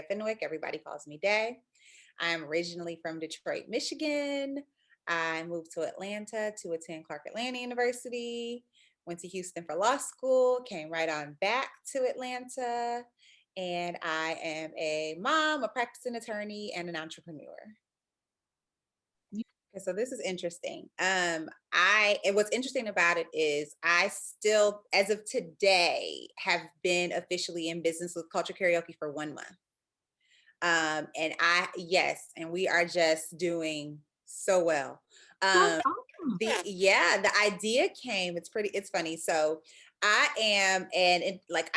Fenwick. Everybody calls me Day. I'm originally from Detroit, Michigan. I moved to Atlanta to attend Clark Atlanta University, went to Houston for law school, came right on back to Atlanta, and I am a mom, a practicing attorney, and an entrepreneur. Okay, so this is interesting. And what's interesting about it is I still, as of today, have been officially in business with Culture Karaoke for 1 month. Yes, and we are just doing so well. That's Um, awesome. the idea came, it's funny. So I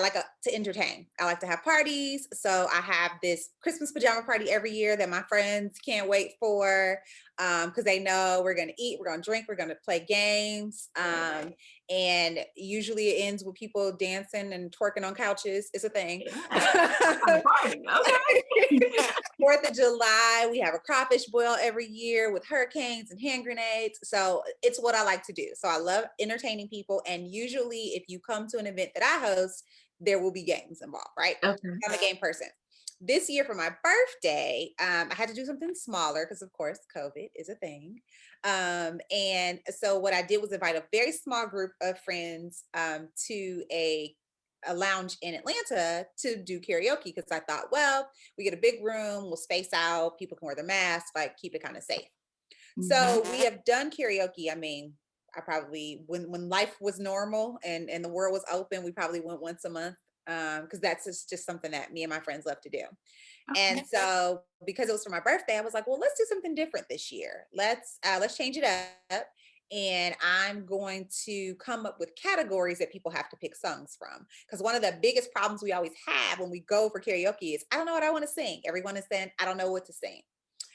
like to entertain. I like to have parties. So I have this Christmas pajama party every year that my friends can't wait for, because they know we're going to eat, we're going to drink, we're going to play games. And usually it ends with people dancing and twerking on couches. It's a thing. Yeah. I'm party. Okay. 4th of July, we have a crawfish boil every year with hurricanes and hand grenades. So it's what I like to do. So I love entertaining people. And usually, if you come to an event that I host, there will be games involved, right? Okay. I'm a game person. This year for my birthday, I had to do something smaller because, of course, COVID is a thing. And so what I did was invite a very small group of friends to a lounge in Atlanta to do karaoke because I thought, well, we get a big room, we'll space out, people can wear their masks, like keep it kind of safe. So we have done karaoke. I mean, I probably when life was normal and the world was open, we probably went once a month because that's just something that me and my friends love to do. Okay. And so because it was for my birthday, I was like, well, let's do something different this year. Let's change it up. And I'm going to come up with categories that people have to pick songs from. Because one of the biggest problems we always have when we go for karaoke is I don't know what I want to sing. Everyone is saying, I don't know what to sing.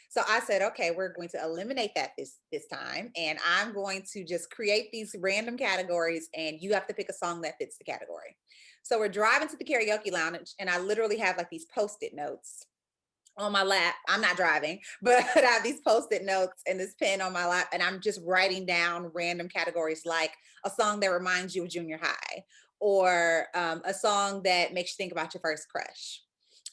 So I said, okay, we're going to eliminate that this time. And I'm going to just create these random categories and you have to pick a song that fits the category. So we're driving to the karaoke lounge and I literally have like these post-it notes on my lap. I'm not driving, but I have these post-it notes and this pen on my lap, and I'm just writing down random categories like a song that reminds you of junior high, or a song that makes you think about your first crush.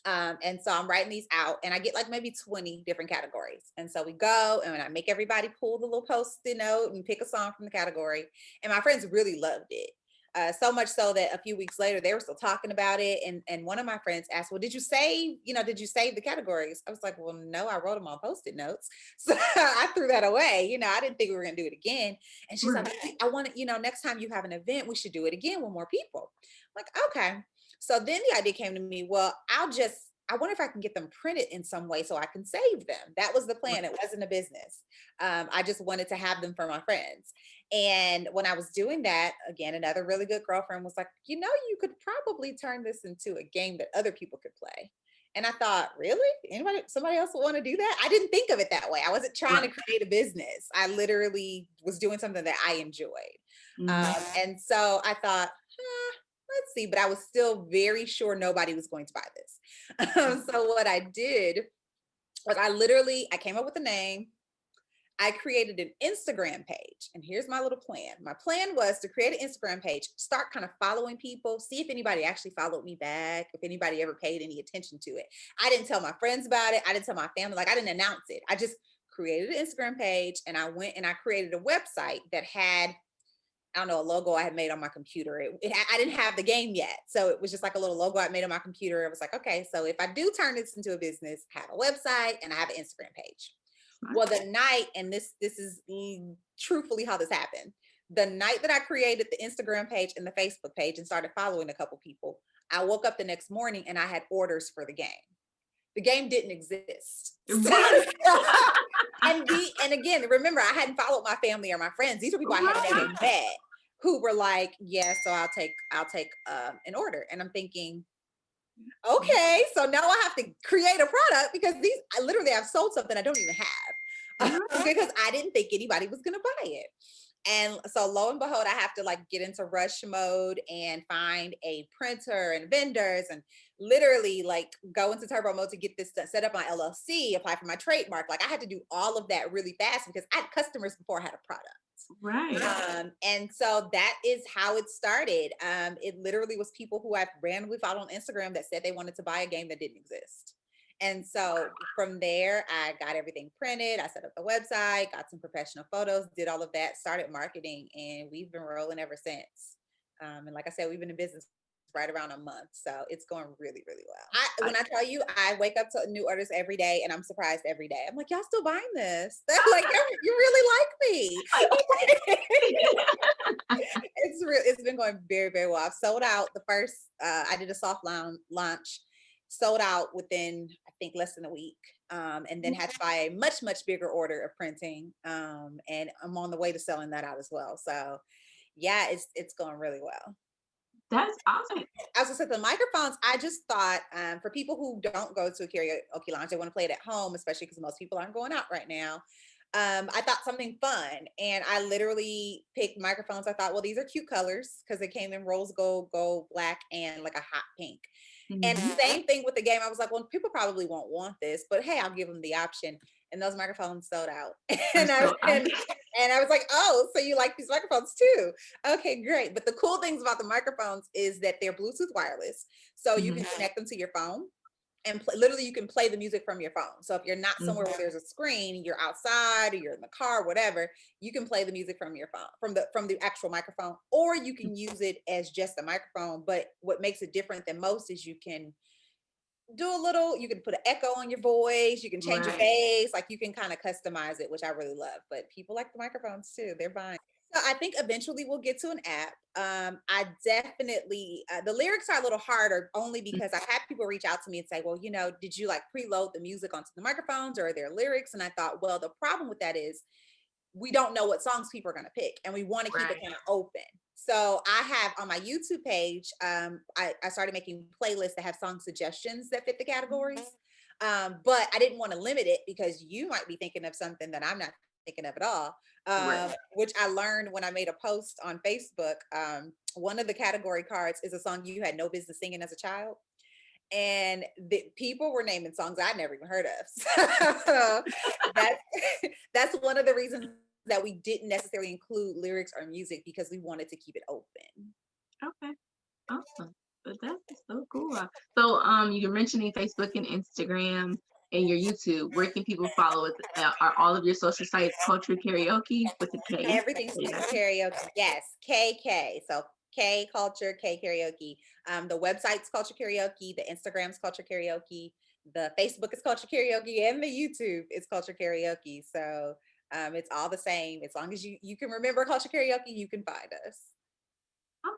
And so I'm writing these out, and I get like maybe 20 different categories. And so we go, and I make everybody pull the little post-it note and pick a song from the category. And my friends really loved it. So much so that a few weeks later they were still talking about it. And one of my friends asked, well, did you save the categories? I was like, well, no, I wrote them on post-it notes. So I threw that away. I didn't think we were going to do it again. And she's Right. like, I want to, next time you have an event, we should do it again with more people. I'm like, okay. So then the idea came to me, well, I wonder if I can get them printed in some way so I can save them. That was the plan. It wasn't a business. I just wanted to have them for my friends. And when I was doing that, again, another really good girlfriend was like, you could probably turn this into a game that other people could play. And I thought, really? Somebody else would want to do that? I didn't think of it that way. I wasn't trying to create a business. I literally was doing something that I enjoyed. And so I thought, let's see, but I was still very sure nobody was going to buy this. So what I did was I came up with a name. I created an Instagram page, and here's my little plan. My plan was to create an Instagram page, start kind of following people, see if anybody actually followed me back, if anybody ever paid any attention to it. I didn't tell my friends about it. I didn't tell my family, like I didn't announce it. I just created an Instagram page, and I went and I created a website that had, I don't know, a logo I had made on my computer. I didn't have the game yet. So it was just like a little logo I made on my computer. I was like, okay, so if I do turn this into a business, I have a website and I have an Instagram page. Well, the night, and this is truthfully how this happened. The night that I created the Instagram page and the Facebook page and started following a couple people, I woke up the next morning and I had orders for the game. The game didn't exist. Right. And again, remember, I hadn't followed my family or my friends. These are people I had never met who were like, yeah, so I'll take an order. And I'm thinking, okay, so now I have to create a product because I literally have sold something I don't even have because I didn't think anybody was going to buy it. And so lo and behold, I have to like get into rush mode and find a printer and vendors and literally like go into turbo mode to get this set up my LLC, apply for my trademark. Like I had to do all of that really fast because I had customers before I had a product. Right. And so that is how it started. It literally was people who I randomly followed on Instagram that said they wanted to buy a game that didn't exist. And so from there, I got everything printed. I set up the website, got some professional photos, did all of that, started marketing, and we've been rolling ever since. And like I said, we've been in business right around a month. So it's going really, really well. When I tell you, I wake up to new orders every day and I'm surprised every day. I'm like, y'all still buying this? They're like, you really like me. It's been going very, very well. I've sold out the first, I did a soft launch, sold out within, I think, less than a week. And then had to buy a much, much bigger order of printing. And I'm on the way to selling that out as well. So yeah, it's going really well. That's awesome. As I said, the microphones, I just thought for people who don't go to a karaoke lounge, they want to play it at home, especially because most people aren't going out right now. I thought something fun, and I literally picked microphones. I thought, well, these are cute colors because they came in rose gold, gold, black, and like a hot pink. And Mhm. same thing with the game. I was like, well, people probably won't want this, but hey, I'll give them the option. And those microphones sold out. Are and I so I and I was like, oh, so you like these microphones too? Okay, great. But the cool things about the microphones is that they're Bluetooth wireless, so you can Mhm. connect them to your phone and literally you can play the music from your phone. So if you're not somewhere Mhm. where there's a screen, you're outside or you're in the car, whatever, you can play the music from your phone, from the actual microphone, or you can use it as just a microphone. But what makes it different than most is you can do a little, you can put an echo on your voice, you can change your Right. bass, like you can kind of customize it, which I really love. But people like the microphones too, they're buying. So I think eventually we'll get to an app. I definitely the lyrics are a little harder only Mm. because I had people reach out to me and say, well, did you like preload the music onto the microphones or are there lyrics? And I thought, well, the problem with that is we don't know what songs people are going to pick and we want to keep it Right. kind of open. So I have on my YouTube page, I started making playlists that have song suggestions that fit the categories. But I didn't want to limit it because you might be thinking of something that I'm not thinking of at all. Right. Which I learned when I made a post on Facebook. One of the category cards is a song you had no business singing as a child, and the people were naming songs I'd never even heard of. So that's that's one of the reasons that we didn't necessarily include lyrics or music because we wanted to keep it open. Okay. Awesome. But that is so cool. So, you're mentioning Facebook and Instagram and your YouTube. Where can people follow it? Are all of your social sites Culture Karaoke with the K? Everything's Culture Karaoke? Karaoke. Yes, KK. So K Culture, K Karaoke. The website's Culture Karaoke. The Instagram's Culture Karaoke. The Facebook is Culture Karaoke, and the YouTube is Culture Karaoke. So it's all the same. As long as you can remember Culture Karaoke, you can find us.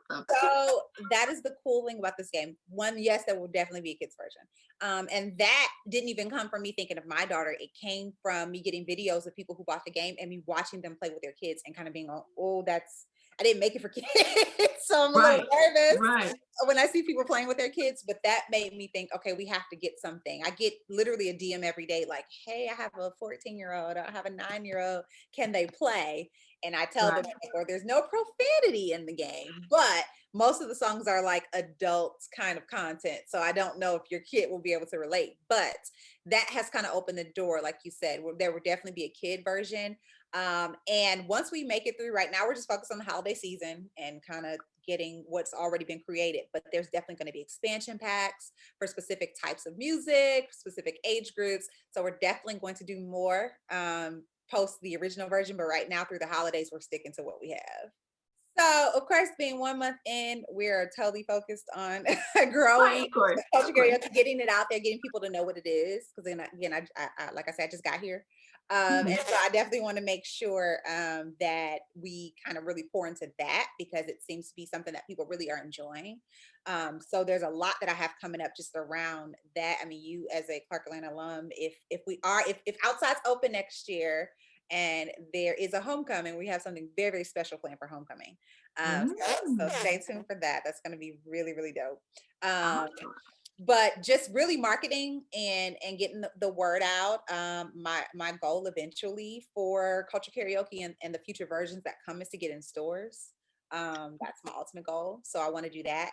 Awesome. So that is the cool thing about this game. One, yes, there will definitely be a kids version. And that didn't even come from me thinking of my daughter. It came from me getting videos of people who bought the game and me watching them play with their kids and kind of being, oh, I didn't make it for kids. So I'm a little Right. nervous Right. when I see people playing with their kids, but that made me think, okay, we have to get something. I get literally a DM every day like, hey, I have a 14-year-old, I have a 9-year-old, can they play? And I tell them, Right. or there's no profanity in the game, but most of the songs are like adult kind of content. So I don't know if your kid will be able to relate, but that has kind of opened the door. Like you said, there will definitely be a kid version. And once we make it through, right now we're just focused on the holiday season and kind of getting what's already been created, but there's definitely going to be expansion packs for specific types of music, specific age groups. So we're definitely going to do more post the original version, but right now through the holidays, we're sticking to what we have. So, of course, being 1 month in, we're totally focused on Right. growing Of course. culture Of course. karaoke, getting it out there, getting people to know what it is. Because then, again, like I said, I just got here, and Mhm. so I definitely want to make sure that we kind of really pour into that because it seems to be something that people really are enjoying. So there's a lot that I have coming up just around that. I mean, you as a Clark Atlanta alum, if outside's open next year and there is a homecoming, we have something very, very special planned for homecoming. So Mm. stay tuned for that. That's going to be really, really dope. Um, Awesome. but just really marketing and getting the word out. My goal eventually for Culture Karaoke and the future versions that come is to get in stores. That's my ultimate goal. So I want to do that.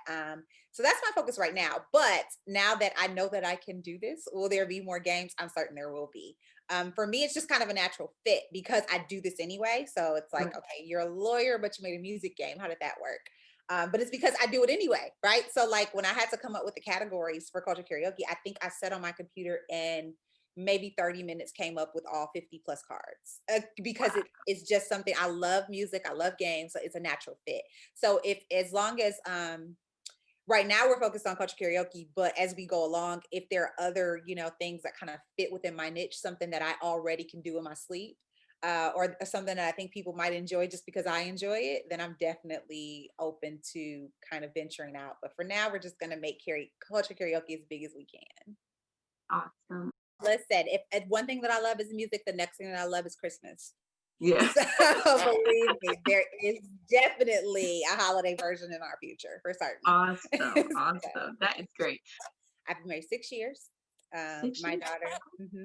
So that's my focus right now. But now that I know that I can do this, will there be more games? I'm certain there will be. For me, it's just kind of a natural fit because I do this anyway. So it's like, Right. okay, you're a lawyer, but you made a music game. How did that work? But it's because I do it anyway, right? So like when I had to come up with the categories for culture karaoke, I think I sat on my computer and maybe 30 minutes came up with all 50 plus cards because it's just something I love music, I love games, so it's a natural fit. So if as long as right now we're focused on culture karaoke, but as we go along, if there are other, things that kind of fit within my niche, something that I already can do in my sleep, or something that I think people might enjoy just because I enjoy it, then I'm definitely open to kind of venturing out. But for now, we're just gonna make culture karaoke as big as we can. Awesome. Listen, if one thing that I love is music, the next thing that I love is Christmas. Yeah. So believe me, there is definitely a holiday version in our future for Awesome. certain. Awesome. That is great. I've been married 6 years. My6 years. daughter,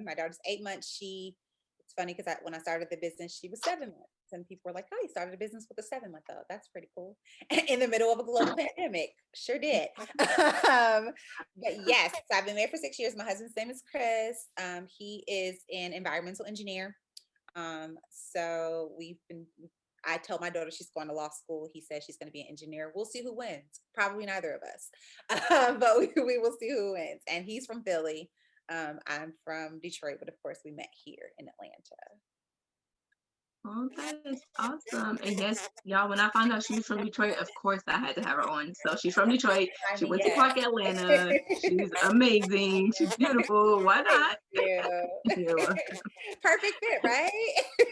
my daughter's 8 months. It's funny because when I started the business, she was 7 months. And people were like, "Oh, you started a business with a 7 month old. That's pretty cool." In the middle of a global pandemic, sure did. But yes, so I've been married for 6 years. My husband's name is Chris. He is an environmental engineer. So I told my daughter she's going to law school. He says she's going to be an engineer. We'll see who wins. Probably neither of us, but we will see who wins. And he's from Philly. I'm from Detroit, but of course we met here in Atlanta. Oh, that is awesome. And yes, y'all, when I found out she was from Detroit, of course I had to have her on. So she's from Detroit. I She mean, went to yes. Clark, Atlanta. She's amazing. She's beautiful. Why Thank not? you. You're welcome. Perfect fit, right?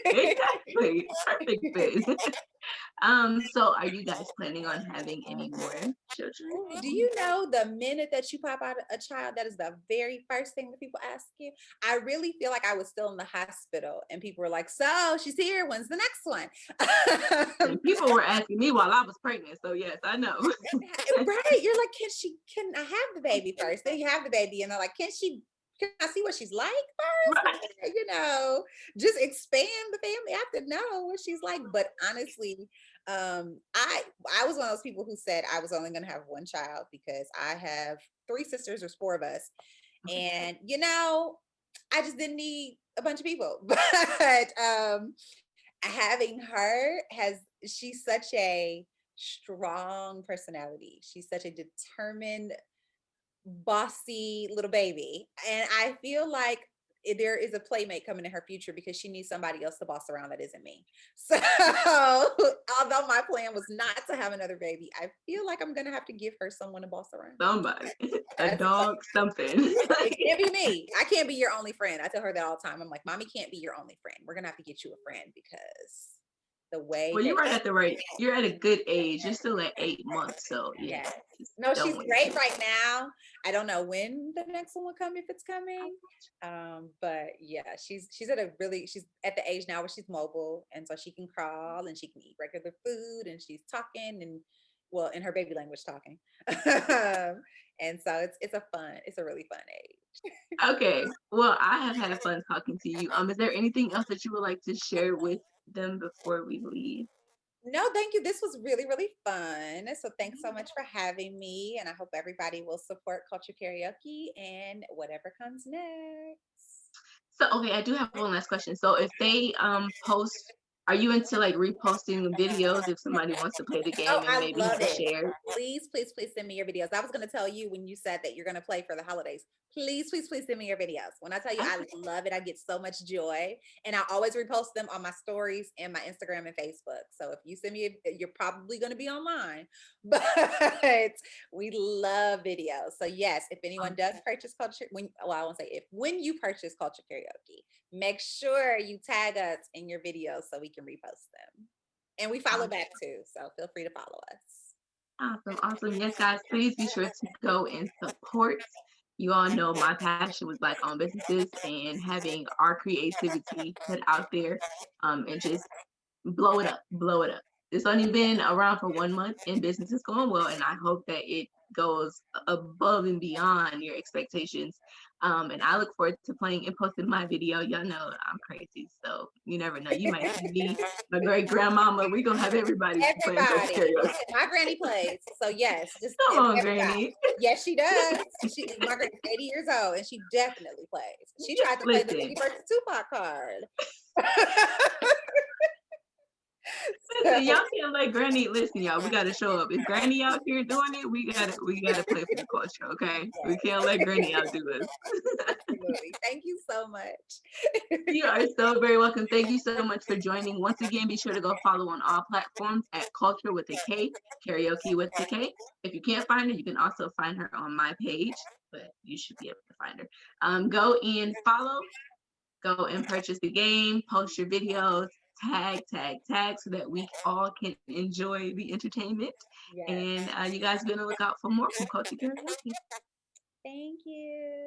Exactly. Perfect fit. So are you guys planning on having any more children? Ooh, do you know the minute that you pop out a child, that is the very first thing that people ask you? I really feel like I was still in the hospital and people were like, "So she's here. When's the next one?" And people were asking me while I was pregnant. So yes, I know. Right. You're like, can I have the baby first? Then you have the baby, and they're like, can I see what she's like first? Right. Just expand the family. I have to know what she's like. But honestly, I was one of those people who said I was only gonna have one child because I have three sisters, there's four of us. And I just didn't need a bunch of people. But having her she's such a strong personality. She's such a determined, bossy little baby. And I feel like there is a playmate coming in her future because she needs somebody else to boss around that isn't me. So, although my plan was not to have another baby, I feel like I'm going to have to give her someone to boss around. Somebody. A That's dog, something. It can't be me. I can't be your only friend. I tell her that all the time. I'm like, "Mommy can't be your only friend. We're going to have to get you a friend because the way Well, that." you're at a good age. You're still at 8 months. So yeah, Yes. just No, don't she's wait. great right now. I don't know when the next one will come, if it's coming. But yeah, she's at the age now where she's mobile, and so she can crawl and she can eat regular food and she's talking, and well, in her baby language talking. And so it's a really fun age. Okay. Well, I have had fun talking to you. Is there anything else that you would like to share with them before we leave? No, thank you. This was really, really fun. So thanks so much for having me. And I hope everybody will support Culture Karaoke and whatever comes next. So, okay, I do have one last question. So, if they post, are you into like reposting the videos if somebody wants to play the Oh, game and I maybe love have it it. shared? Please, please, please send me your videos. I was going to tell you when you said that you're going to play for the holidays. Please, please, please send me your videos. When I tell you I Okay. love it, I get so much joy. And I always repost them on my stories and my Instagram and Facebook. So if you send me, you're probably going to be online. But we love videos. So yes, if anyone does purchase I won't say if, when you purchase Culture Karaoke, make sure you tag us in your videos so we can repost them. And we follow Awesome. back too, so feel free to follow us. Awesome. Awesome. Yes, guys, please be sure to go and support. You all know my passion with Black owned businesses and having our creativity put out there and just blow it up, blow it up. It's only been around for 1 month and business is going well. And I hope that it goes above and beyond your expectations. And I look forward to playing and posting my video. Y'all know I'm crazy. So you never know. You might see me, my great grandmama. We're going to have everybody playing culture Everybody. karaoke. Listen, my granny plays. So yes, just Come on, everybody. Granny. Yes, she does. My granny's 80 years old and she definitely plays. She tried to play the Listen, Biggie versus Tupac card. Listen, y'all can't let Granny listen, y'all. We gotta show up. If Granny out here doing it, we gotta play for the culture, okay? We can't let Granny outdo us. Absolutely. Thank you so much. You are so very welcome. Thank you so much for joining. Once again, be sure to go follow on all platforms at Culture with a K, Karaoke with a K. If you can't find her, you can also find her on my page, but you should be able to find her. Go and follow, go and purchase the game, post your videos, tag, tag, tag, so that we all can enjoy the entertainment. Yes. And you guys be on the lookout for more from Culture Karaoke. Thank you.